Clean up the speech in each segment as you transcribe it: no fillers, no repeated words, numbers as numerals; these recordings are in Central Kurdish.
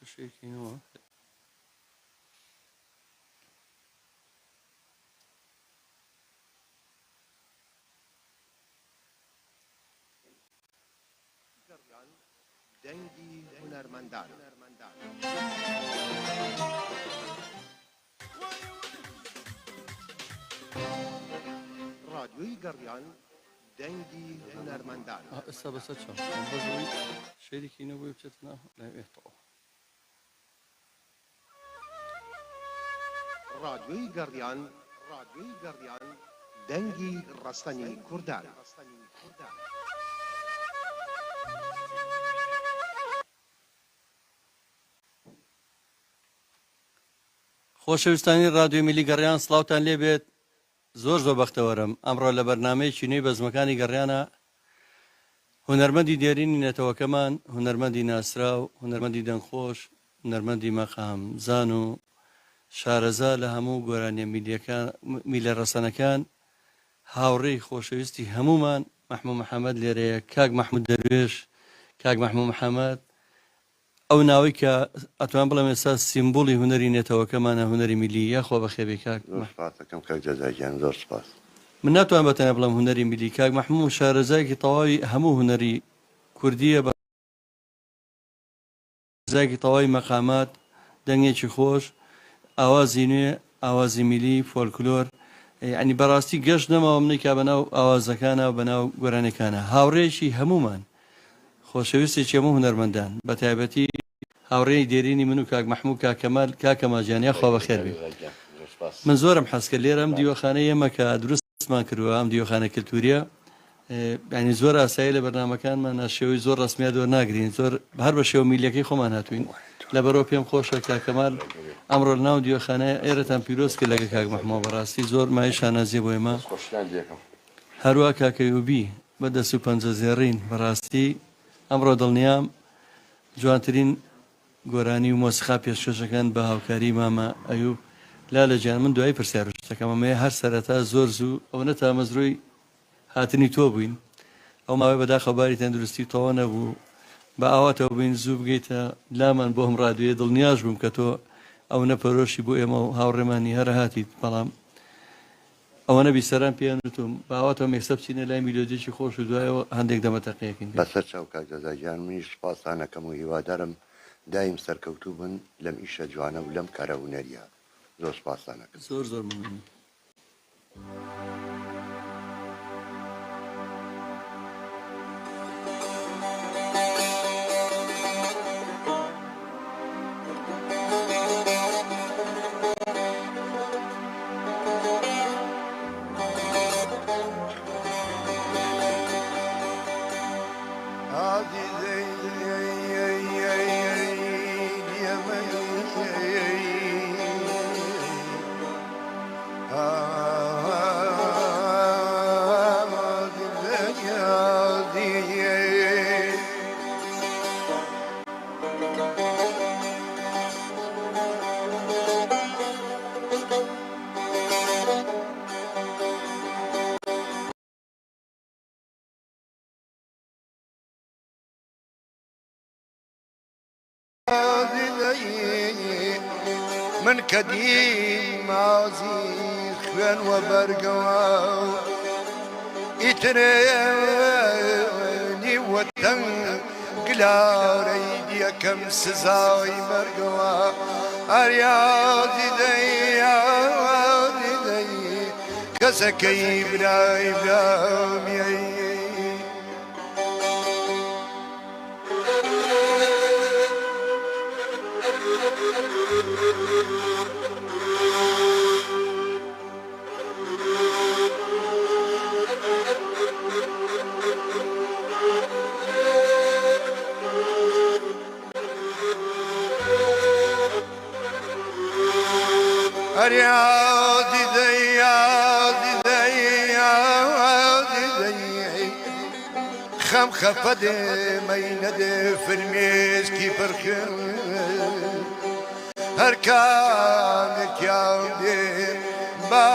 شيء دەنگی هونەرمەندان رادیۆی گەڕیان دەنگی هونەرمەندان ئێستا بەسەر چاو بەزەوەی شێرێکی نەبووی بچێتە لەوێتەوە رادیۆی گەڕیان دەنگی ڕەستەنی کوردان خۆشەویستانی رادیۆی میلی گەڕیان سڵاوتان لێبێت زۆر بەختەوەرم ئەمڕۆ لە بەرنامەیەکی نوێی بەزمەکانی گەڕیانە هونەرمەندی دێرینی نەتەوەکەمان هونەرمەندی ناسراو هونەرمەندی دەنگخۆش هونەرمەندی مەقام زان و شارەزا لە هەموو گۆرانیە میلە ڕەسەنەکان هاوڕێی خۆشەویستی هەمومان محموود محەممەد لێرەیە کاک محمود دەروێش کاک محموود محەممەد ئەو ناوی کە ئەتوان بڵێم ئێستا سیمبولی هونەری نێتەوەکەمانە هونەری میلی یاخۆ بەخێبێ کاک زۆر سپاس من ناتوان بەتەنە بڵم هونەری میلی کاک محموود شارەزایەکی تەواوی هەموو هونەری کوردیە بە زایکی تەواوی مەقامات دەنگێکی خۆش ئاوازی نوێ ئاوازی میلی فۆلکلۆر ینی بەڕاستی گەشت نەماوە منێکا بەناو ئاوازەکانە و بەناو گۆرانەکانە هاوڕێیەکی هەمومان خۆشەویستێکی هەموو هونەرمەندان بە تایبەتی هاوڕێی دێرینی من و کاک محموود کاکەمال کاکەماجیانیا خوا بەخێر بێ من زۆرم حەسکە لێرە ئەم دیوەخانە ئێمە کە دروستمان کردووە ئەم دیوەخانە کلتوریە ینی زۆر ئاسایی لە بەرنامەکانمان شێوەی زۆر ڕسمیات وەرناگرین زۆر هەر بە شێوە میلەکەی خۆمان هاتوین لەبەرەوە پێم خۆشە کاکەمال ئەمڕۆ ناو دیوەخانە ئێرەتان پیرۆست کرد لەگە کاک محموود بەڕاستی زۆر مای شانازیە بۆ ئێمە هەروە کاکەیوبی بەدەست و پەنجە زێڕین بەڕاستی ئەمڕۆ دڵنیام جوانترین گۆرانی و مۆسیقا پێشکەشەکان بە هاوکاری مامە ئەیوب لالە گیان من دوای پرسیارشتەکەمەمەیە هەر سەرەتا زۆر زوو ئەو نەتا مەزڕووی هاتنی تۆ بووین ئەو ماوەی بەداخەباری تەندروستی تۆوە نەبوو بە ئاواتەوە بووین زوو بگەیتە لامان بۆ هەم ڕادوێ دڵنیاش بووم کە تۆ ئەو نەپەرۆشی بۆ ئێمە و هاوڕێمانی هەرە هاتیت بەڵام ئەوە نەبی سەران پێیانوتم باواتەوە مێسە بچینە لای میلۆدیێکی خۆش و دوایەوە هەندێک دەمەتەقەیەکین بەسەر چاو کاک جەزاگیان منیش سپاسانەکەم و هیوادارم دایم سەرکەوتوو بن لەم ئیشە جوانە و لەم کارە هونەریە زۆر سپاسانەکەم زۆر زۆر ممنون من کەدیم مازی خوێن وە بەرگەوە ئیترێنی وەتەنگ گلارەی دیەکەم سزای مەرگەوە ئەریادی دەی کەسەکەی برای برامیەی یادی دەی خەم خەپە دێمەی نەدێ فرمێسکی پڕکن هەر کامێکیان دێ با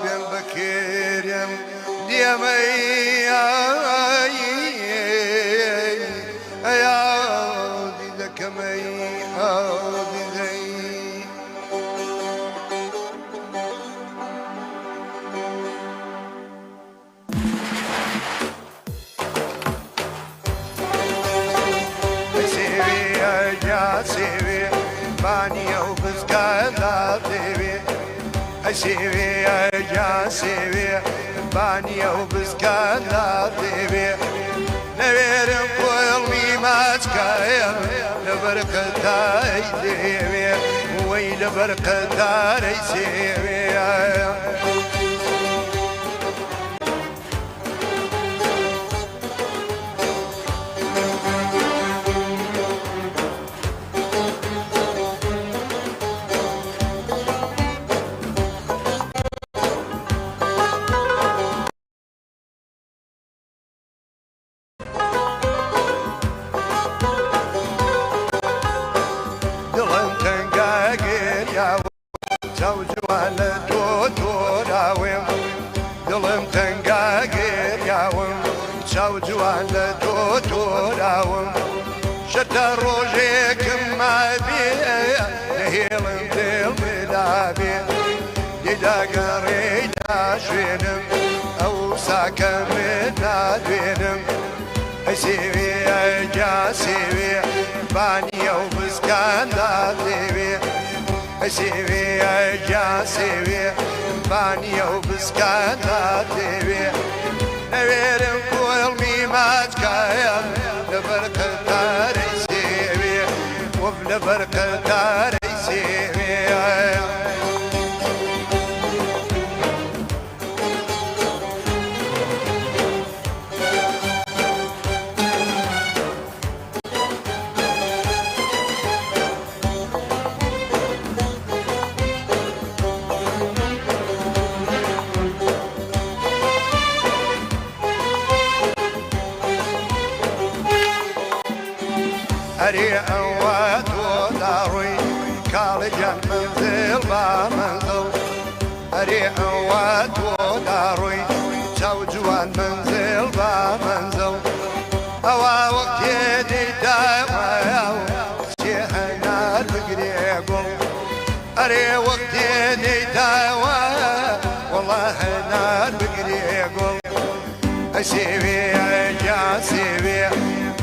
بێم بەکێرم دیەمەی ئەیادی دەکەمەی سیوی جان سیوی بانیە و بزکاندا دێوێ نەوێرم قۆڵمی ماچکایە لەبەر قەتای دێوێ وەی لەبەر قەتارەی سێوێ دڵم تەنگا گێریاوە چاو جوان لە تۆ تۆراوێم دڵم تەنگا گێریاوم چاو جوان لە تۆ تۆراوم شەتە ڕۆژێکم مابێ نەهێڵم دڵ بدابێ دیداگەڕێی ناشوێنم ئەو ساکە من نادوێنم ئەی سێوێ جا سێوێ بانیە و بزکاندا دێوێ ئەی سێوێ جا سێوێ بانیە و بزکاندا دێوێ نەوێرم کۆڵمی ماچکایە لەبەر قەتارەی سێوێ وەب لەبەر قەتارەی سێوێ هەرێ ئەوە تۆ داڕووی کاڵجان منزڵ با منزڵ هەرێ ئەوە تۆ داڕووی چاو جوان منزڵ با منزڵ ئەوە وەختێ دەیداوایە و کچێ هەنار بگرێ گوڵ هەرێ وەختێ دەیداوایە وەڵا هەنار بگرێ گوڵ ئەی سێوێ جا سێوێ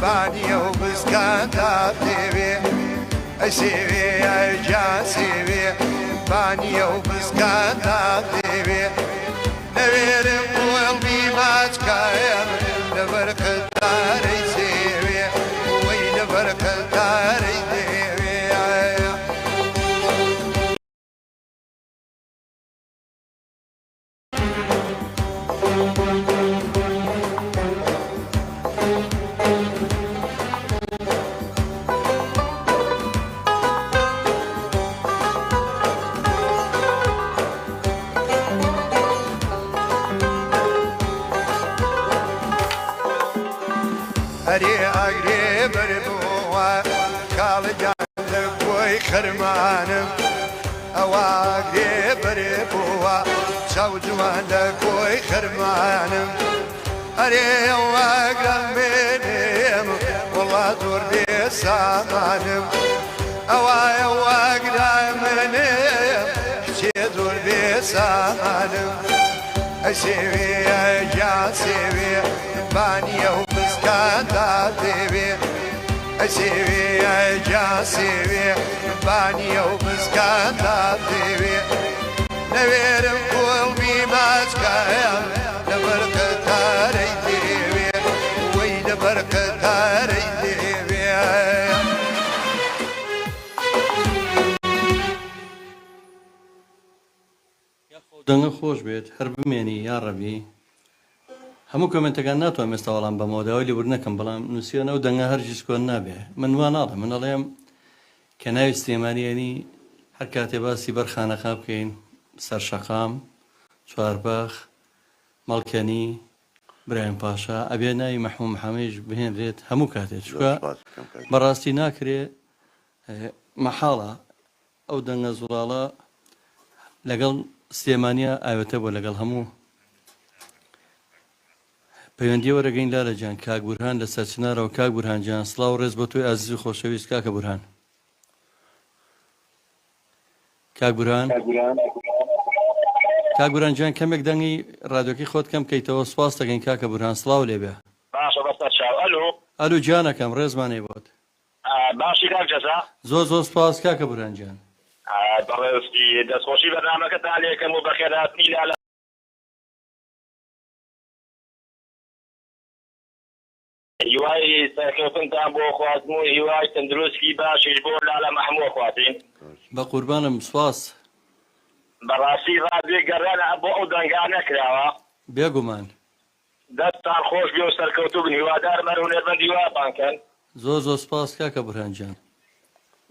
بانیە و بزکاندا دێوێ ئەی سێوێ جا سێوێ بانیە و بزکاندا دێوێ نەوێرم قۆڵمی ماچکایە لەبەر قەتارەی سێوێ وەی لەبەر قەتارەی دێوێ هەرێ ئاگرێ بەربووە کاڵجان لە کۆی خەرمانم ئەوە ئاگرێ بەربووە چاو جوان لە کۆی خەرمانم هەرێ ئەوواگرم بێنێم وەڵا زۆر بێ سامانم ئەوایە واگرام منێم کچێ زۆر بێ سامانم ئەی سێوێ جا سێوێ بانیە و بزکاندا دێوێ ئەی سێوێ جا سێوێ بانیە و بزکاندا دێوێ نەوێرم کۆڵمی ماچکایە لەبەر قەتارەی دێوێ وەی لەبەر قەتارەی دێوێ دەنگە خۆش بێت هەر بمێنی یا ڕەبی هەموو کۆمنتەکان ناتوانم ئێستا وەڵام بەمەوەداوای لێبور نەکەم بەڵام نووسیەوە و دەنگە هەرگیز کۆن نابێ من وا ناڵێم من ئەڵێم کە ناوی سلێمانیێنی هەر کاتێ باسی بەرخانەخا بکەین سەرشەقام چواربەخ مەڵکەنی برایم پاشا ئەبێ ناوی مەحموود محەمەدیش بهێنرێت هەموو کاتێک چووکە بەڕاستی ناکرێ مەحاڵە ئەو دەنگە زوڵاڵە لەگەڵ سلێمانیە ئاوێتە بۆ لەگەڵ هەموو پەیوەندی وەرەگەین لالە جان کاک بورهان لە سەرچنارەوە کاک بورهان جان سڵاو ڕێز بۆ تۆی ئازیز و خۆشەویست کاکە بورهان کاک بورهان جان کەمێک دەنگی ڕادیۆکەی خۆت کەم کەیتەوە سپاس دەکەین کاکە بورهان سڵاو لێبێ باشە بەستە چاو ئەلو جانەکەم ڕێزمانەی بۆت باشی کاک جەزا زۆر سپاس کاکە بورهان جان بەڕێستی دەستخۆشی بەرنامەکەتان لێکەم و بەخێرهاتنی لە هیوای سەرکەوتنتان بۆ خوازم و هیوای تەندروستی باشیش بۆ لالە مەحموو خواتین بە قوربانم سواس بەڕاستی ڕادێ گەڕانە بۆ ئەو دەنگا نەکراوە بێگومان دەستان خۆش بێ و سەرکەوتوو بن هیوادار مەرهونێربەندی وابانکەن زۆر سپاس کاکە بورهانجان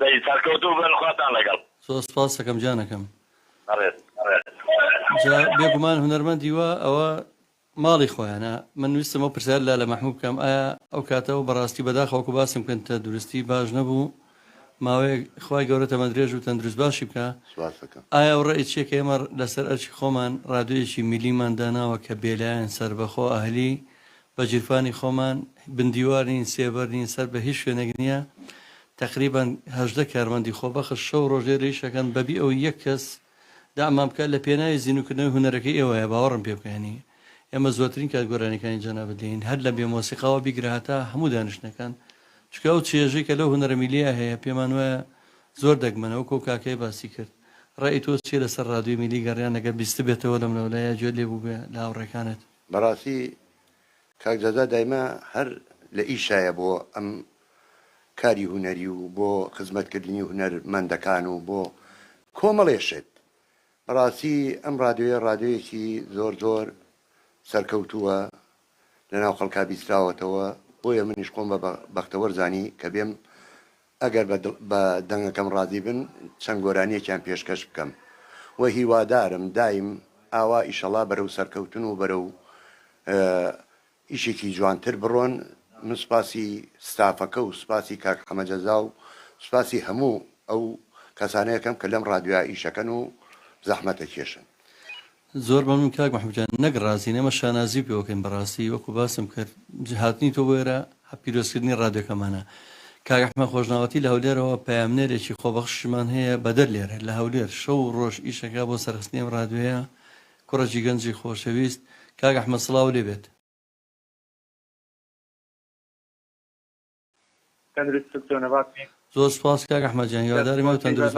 دەی سەرکەوتوو بن خواتان لەگەڵ زۆر سپاس دەکەم جانەکەم جا بێگومان هونەرمەندی وە ئەوە ماڵی خۆیانە من ویستم ئەو پرسیار لە مەحموو بکەم ئایا ئەو کاتەوە بەڕاستی بەداخەوەکو باسم بکەن تە دروستی باش نەبوو ماوەیە خوای گەورە تەمەندرێژ و تەندروست باشی بکە ئایا ئەو ڕێی چێک ئێمە لەسەر ئەرچی خۆمان ڕادیۆیەکی میلیمان داناوە کە بێلایەن سەربەخۆ ئەهلی بە جیرفانی خۆمان بندیوارین سێبەرنین سەر بە هیچ شوێنێک نییە تقریبا 18 کارمەندی خۆبەخش شەو ڕۆژێ ڕیشەکەن بەبی ئەو یەک کەس دامان بکات لە پێناوی زیینوکردنەوەی هونەرەکەی ئێوەیە باوەڕم پێ بکەنی ئێمە زۆرترین کات گۆرانەکانی جەنا بدەین هەر لە بێمۆسیقاوە بیگرهاتە هەموو دانیشتەکان چکە ئەو چێژەی کە لەو هونەرە میلیە هەیە پێمان وایە زۆر دەگمەنەوە کۆ کاکەی باسی کرد ڕای تۆ چێ لەسەر ڕادیۆی میلی گەڕیان ئەگەر بیست بێتەوە لەم لەولایە گوێ لێ بوو بێ لە هاوڕێکانت بەڕاستی کاک جەزا دایما هەر لە ئیشایە بۆ ئەم کاری هوەری و بۆ خزمەتکردنی هوەرمەندەکان و بۆ کۆمەڵێشت بەڕاستی ئەم ڕادیۆیەکی زۆر سەرکەوتووە لەناو خەڵکا بیستراوەتەوە بۆیە منیش خۆم بە بەختەوەرزانی کە بێم ئەگەر بە دەنگەکەم ڕازی بن چەند گۆرانیەکیان پێشکەش بکەم وە هیوادارم دایم ئاوا ئیشەڵا بەرەو سەرکەوتن و بەرەو ئیشێکی جوانتر بڕۆن من سوپاسی ستافەکە و سوپاسی کاک حەمەجەزا و سوپاسی هەموو ئەو کەسانەیەکەم کە لەم ڕادیۆ ئیشەکەن و زەحمەتە کێشن زۆر بەمن کاک مەحموودجان نەک ڕازی نەمە شانازی پێوەکەین بەڕاستی وەکو باسم کرد هاتنی تۆ بۆێرە پیرۆستکردنی ڕادیۆکەمانە کاک ئەحمەد خۆشناوەتی لە هەولێرەوە پەیامنێرێکی خۆبەخشمان هەیە بەدەر لێرە لە هەولێر شەو ڕۆژ ئیشەکە بۆ سەرخستنی ئەم ڕادیۆیە کوڕەکی گەنجی خۆشەویست کاک ئەحمەد سڵاو لێ بێت زۆر سپاس کاک ئەحمەدجان هیواداری ماوە تەندروست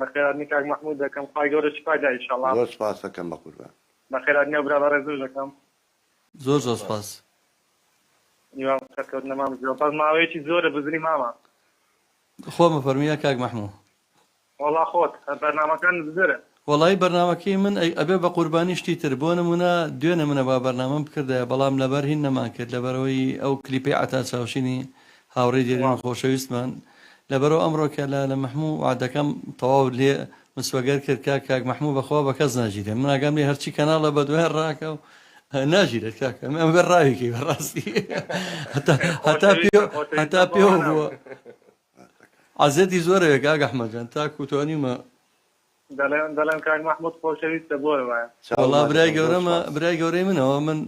بەخێراتنی کاک مەحموود دەکەم خی گەورە شفای دا ئینشەڵڵا زۆر سپاس دەکەم بە قوربان بەخێراتنی و برادەڕێ زۆر دەکەم زۆر سپاس سەرکەوتنە مام پاس ماوەیەکی زۆرە بزنی ماما خۆمە فەرمیە کاک مەحموود وەڵا خۆت بەرنامەکان بزرە وەڵی بەرنامەکەی من ئەبێ بە قوربانی شتی تر بۆ نمونە دوێنە منە با بەرنامەم بکردە بەڵام لەبەر هین نەمان کرد لەبەرەوەی ئەو کلیپی عتا چاوشینی هاوڕێی دیێرین خۆشەویستمان لەبەرەوە ئەمڕۆکە لە مەحموو وعدەکەم تەواو لێ مسوەگەر کرد کاک مەحموود بەخوا بە کەس ناگیرێت من ئاگام لێ هەرچی کەناڵە بە دوێ ڕاکە و ناگیرێت کاکە ئەم بەر ڕاوێکی بەڕاستی هەتا پێوە بووە عەزێتی زۆرەوێ کاک ئەحمەدجان تا کوتوانیمە دەڵێن کاک مەحموود خۆشەویستە بۆرە وایە وەڵا برای گەورەی منەوە من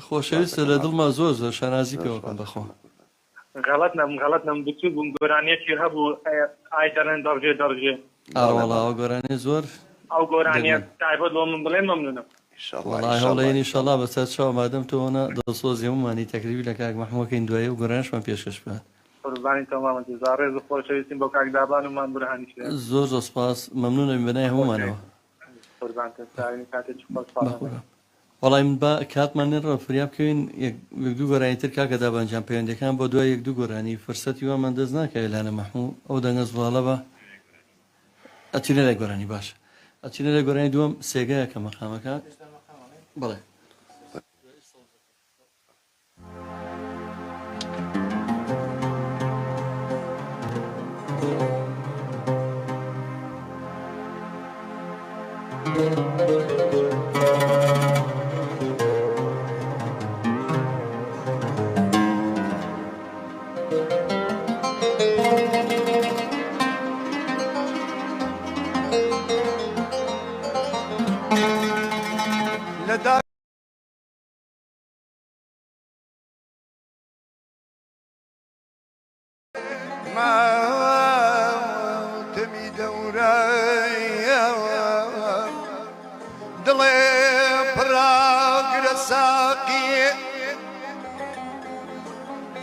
خۆشەویستە لە دڵما زۆر شانازی پێوەکەم بەخۆ غەڵەت نەم بچوو بووم گۆرانیەکی هەبوو ئایتەرێن دەڕژێ ئاوەڵاوە گۆرانێ زۆر ئەو گۆرانیە تایبەت بۆ من بڵێن مەمنونم وەڵای هەوڵێنی ئینشەڵڵا بەسەر چاو مادەم تۆنە دڵسۆزی هەمومانی تەکریبی لە کاک مەحموودکەین دوایە و گۆرانیشمان پێشکەش بکات قوربانی تەمامەتی ڕێز و خۆشەویستیم بۆ کاک دابان ومان بورهانی زۆر سپاس مەمنونە بەنای هەمومانەوە وەڵای من بە کاتمان نێڕە فریا بکەوین یەک دوو گۆرانیتر کاکە دابانجان پەیوەندەکان بۆ دوای یەک دوو گۆرانی فرسەتی وامان دەست ناکەوێت لانە مەحموود ئەو دەنگە زوڵاڵە بە ئەچینە لای گۆرانی باشە ئەچینە لای گۆرانی دووەم سێگایە کە مەقامەکە بەڵێ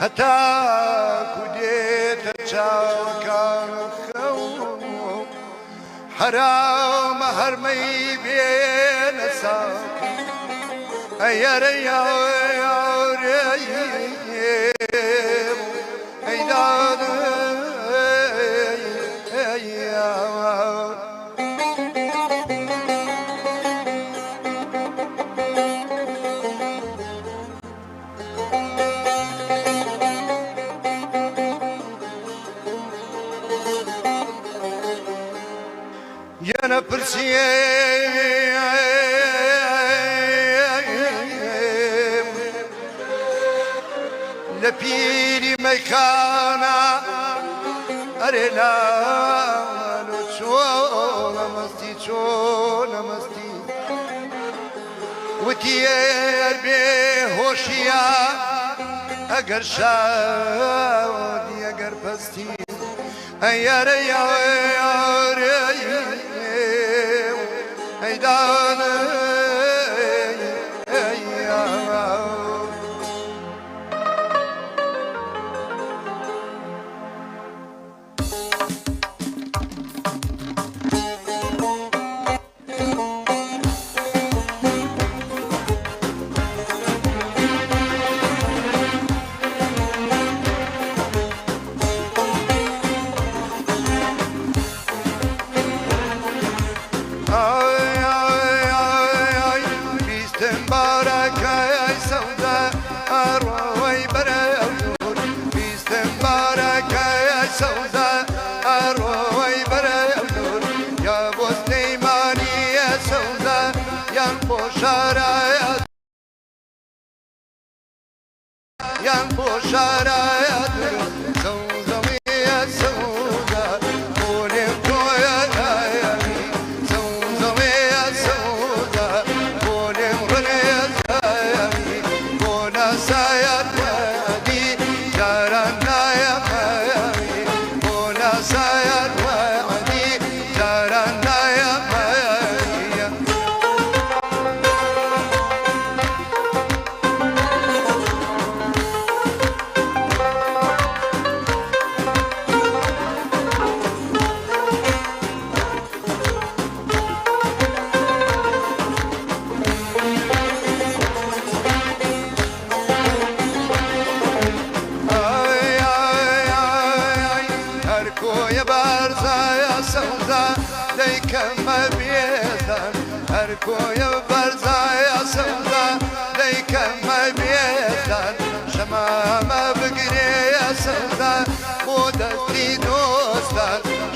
هەتاکو دێتە چاوەکان خەو هرام هرمي بين ساك يا يا برسي لبيري ميخانا أرينا شونا مستي وتير بهوشيا أجر شاودي أجر بستي يا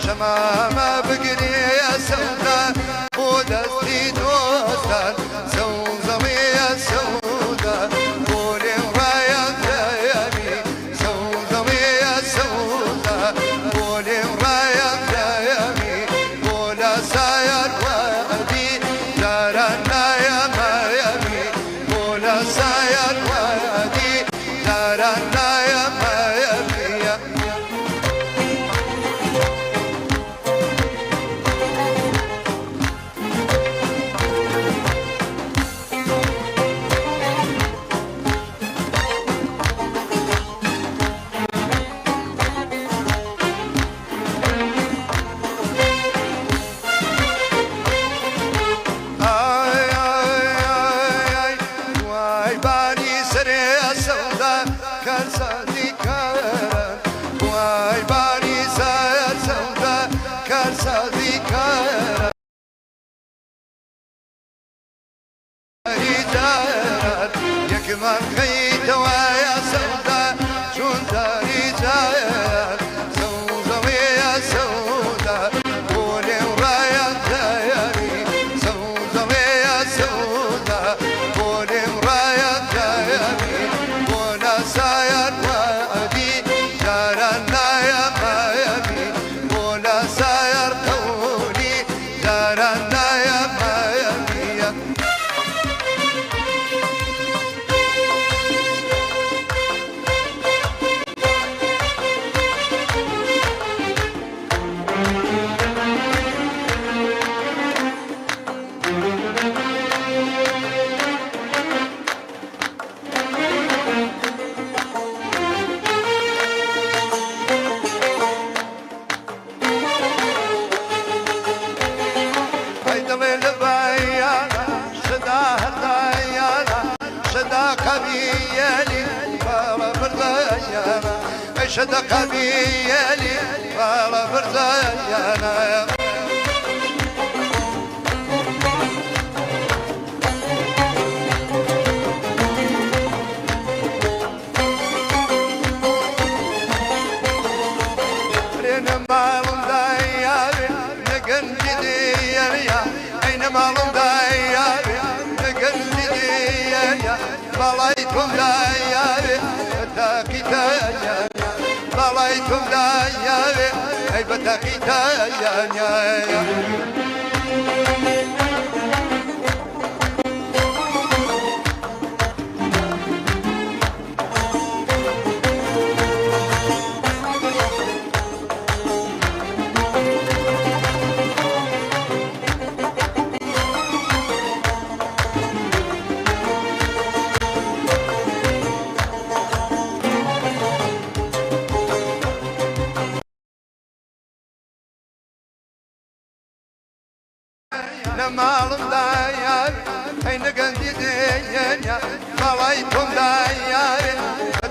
شمامة بقري يا سودا ودستي دوستان زوزمي يا سودا قولي ورايا دايمي زوزمي يا سودا قولي ورايا دايمي قولا ساير وادي دارنا يا مايمي قولا ساير وادي دارنا يا مايمي يكمل خيت ويا سودا شون داري جايات زوزمي يا سودا قولي ورايا دايري زوزمي يا سودا قولي ورايا دايري قولا ساير برزايانا اشد قبيلي والله برزايانا malum dayyabi negan gidiyen ya aynı malum dayyabi negan gidiyen ya balaytum dayyabi takitayan ya balaytum dayyabi ay batakitayan ya malum dayar aynı gendiyen ya balaytum dayar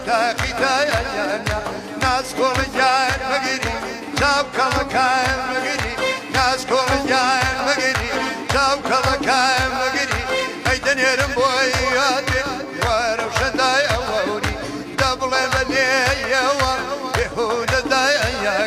takitayan ya nas kolacak magiri çapkalakay magiri nas kolacak magiri çapkalakay magiri ay denerim boyatı varım şenday avuri double evne yawa behuda dayan ya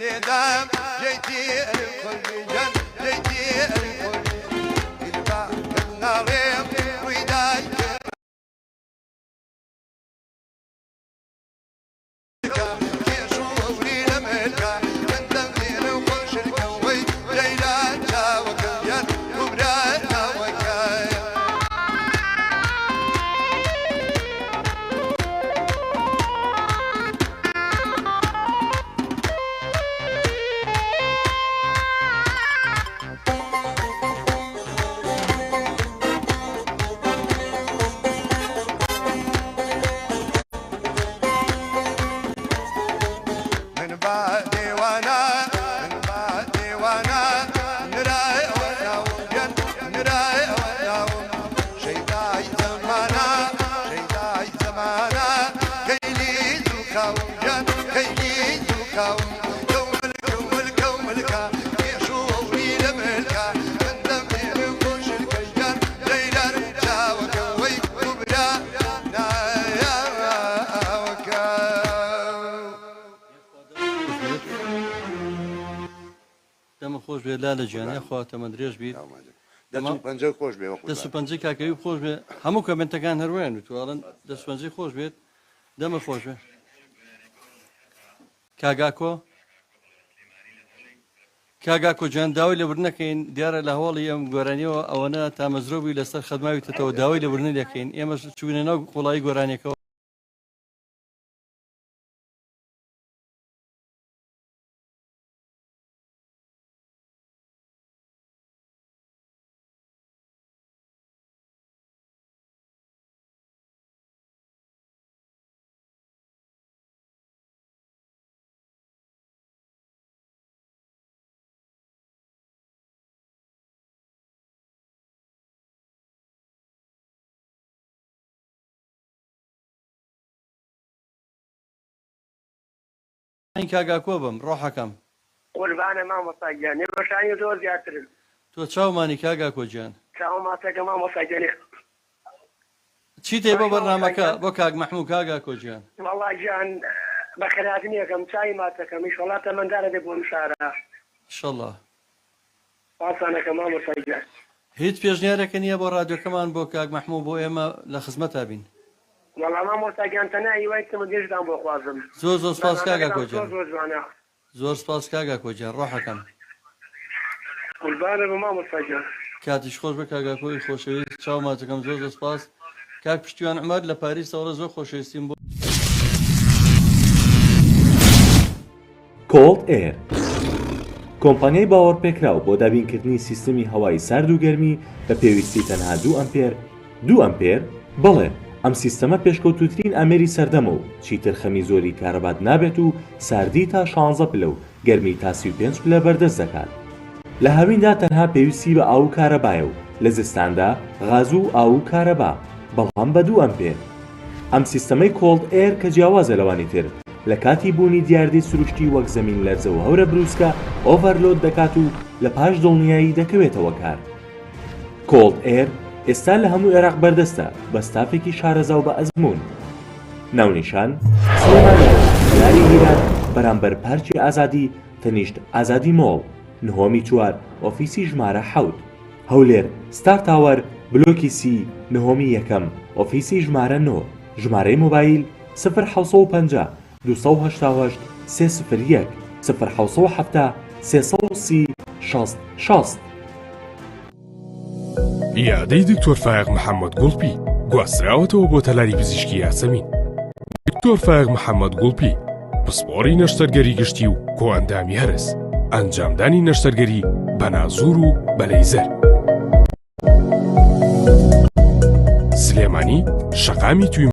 لێدام جێتی خۆشیان جێتی ناڵێم ڕوویدای دەمە خۆش بێ لا لە جیانە خواتەمە درێژ بیت پەنجە خۆش بێ دەست و پەنجەی کاکەوی خۆش بێ هەموو کەمنتەکان هەروەیان توواڵن دەست پەنجەی خۆش بێت دەمە خۆش بێ کاگاکۆ جان داوای لەبوردن نەکەین دیارە لە هەواڵی ئەم گۆرانیەوە ئەوەنە تا مەزرۆبی لەسەر خەدماویتەوە داوای لەبوردن دەکەین ئێمەش چوونە ناو قوڵایی گۆرانیەکەەوە کاگاکۆ بم ڕۆحەکەم قوربانە مامۆستاگیان نێبەشانی زۆر زیاترن تۆ چاومانی کاگاکۆ گیان چاوە ماسەکە مامۆستاگیانێ چی تێ بۆ بەرنامەکە بۆ کاک مەحموود کاگاکۆ گیان وەڵڵا گیان بە خەراتنیەکەم چای ماسەکەمیش وەڵا تەمەندارە دێ بۆ مشارە ئینشەڵڵا پاسانەکە مامۆستاگیان هیچ پێشنیارێکە نییە بۆ ڕادیۆکەمان بۆ کاک مەحموود بۆ ئێمە لە خزمەتا بین وەڵا مامۆستاگیان تەنیا هیوایتمە گەشتان بۆ خوازم زۆر زۆر سپاس کاگاکۆ گیان زۆر جوانە زۆر سپاس کاگاکۆ گیان ڕۆحەکەم قوربانە بە مامۆستاگیان کاتیش خۆش بە کاگاکۆی خۆشەویست چاو ماچەکەم زۆر زۆر سپاس کاک پشتیوان عومەر لە پاریسەوە زۆر خۆشەویستیم بۆ کۆڵد ئێر کۆمپانیای باوەڕپێکراو بۆ دابینکردنی سیستەمی هەوای سارد و گەرمی بە پێویستی تەنها 2 ئەمپێر بەڵێ ئەم سیستەمە پێشکەوتوترین ئەمێری سەردەمە و چیتر خەمی زۆری کارەبات نابێت و ساردی تا 16 پلە و گەرمی تا 35 پلە بەردەست دەکات لە هاویندا تەنها پێویستی بە ئاو و کارەبایە و لە زستاندا غاز و ئاو و کارەبا بەڵام بە 2 ئەمپێر ئەم سیستەمەی کۆڵد ئێر کە جیاوازە لەوانی تر لە کاتی بوونی دیاردەی سروشتی وەک زەمین لەرزە و هەورە بروسکە ئۆڤەرلۆد دەکات و لە پاش دڵنیایی دەکەوێتەوە کار کۆڵد ئێر ئێستا لە هەموو عێراق بەردەستە بە ستافێکی شارەزا و بە ئەزمون ناونیشان سلێمانی هیران بەرامبەر پارکی ئازادی تەنیشت ئازادی مۆڵ نهۆمی 4 ئۆفیسی ژمارە 7 هەولێر ستار تاوەر بلۆکی سی نهۆمی یەکەم ئۆفیسی ژمارە 9 ژمارەی مۆبایل 0 288 301 0 330 60 یادەی دکتۆر فایق محەممەد گوڵپی گواستراوەتەوە بۆ تەلاری پزیشکی یاسەمین دکتۆر فایق محەممەد گوڵپی پسپۆڕی نەشتەرگەری گشتی و کۆئەندامی هەرس ئەنجامدانی نەشتەرگەری بە نازور و بە لەیزەر سلێمانی شەقامی توی